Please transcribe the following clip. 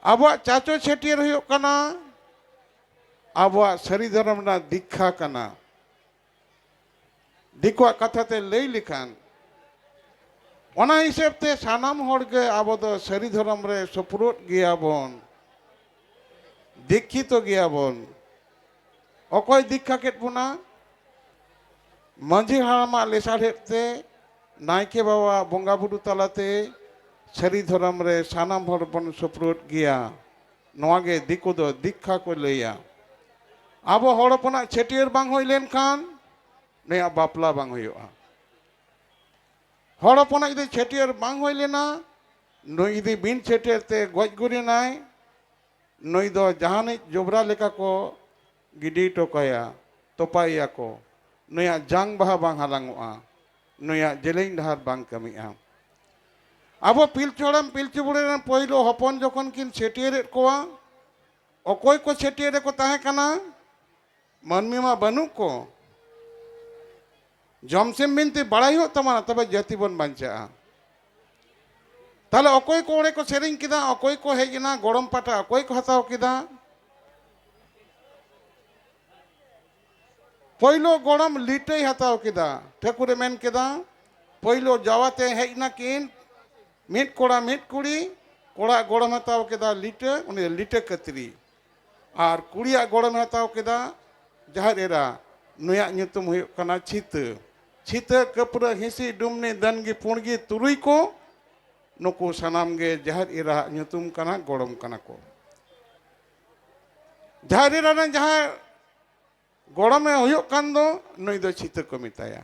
आबुआ चाचो छेटियर हुयुग कना आबुआ सारी धर्म ना दीक्षा कना दिकुआ कथा ते लई लिखान ओना हिसाब ते सानाम होड़ के आबो दो सारी धर्म रे सपुरुत गिया बोन दीक्षित तो गिया बोन अकोय दीक्षा केट बुना मांझी हारामा लेसाढ़ेत ते नायके बाबा बोंगा बुडू तलाते सारी धर्म रे सानाम होड़ बन सपुरुत गिया नोआगे दिकु दो दीक्षा को लैया आबो होड़ पना छेटियर बांग होई लेन खान नया बापला बांग होयुआ होड़ पना इदि छेटियर बांग होई लेना नई इदि बिन छेटियर ते गज गुरी नाय नई दो जहानी जोबरा लेका को गिडी टोकाया तोपाया को नया जांग बहा बांग हालांगुआ नया जेलें डहार बांग कमिया आबो पिलचोड़म पिलचुबुड़े पहिलो हपन जखन किन छेटियर कोआ अकोय को छेटियर को ताहे कना मानमी मा बनू को जमसेम बिनती बड़ाई हो तमाना तबे जाति बन बांचा ताले अकोय को ओड़े को सेरिंग किदा अकोय को हेजना गरम पाटा अकोय को हताव किदा पहिलो गरम लिटे हताव किदा ठेकुरे मेन किदा पहिलो जावाते हेजना किन मिट कोड़ा मिट कुड़ी कोड़ा गरम हताव किदा लिटे उनी लिटे कतरी और कुड़िया गरम हताव किदा जहार एरा नुया nyutum हुयुग कना छित छित कपुरा हिसी डुमने दनगी पुणगी तुरुई को नुकु सनाम गे जहार एरा nyutum कना गरम कना को जहार एरा जहार गरम हुयुग कान दो नुई दो छित को मिताया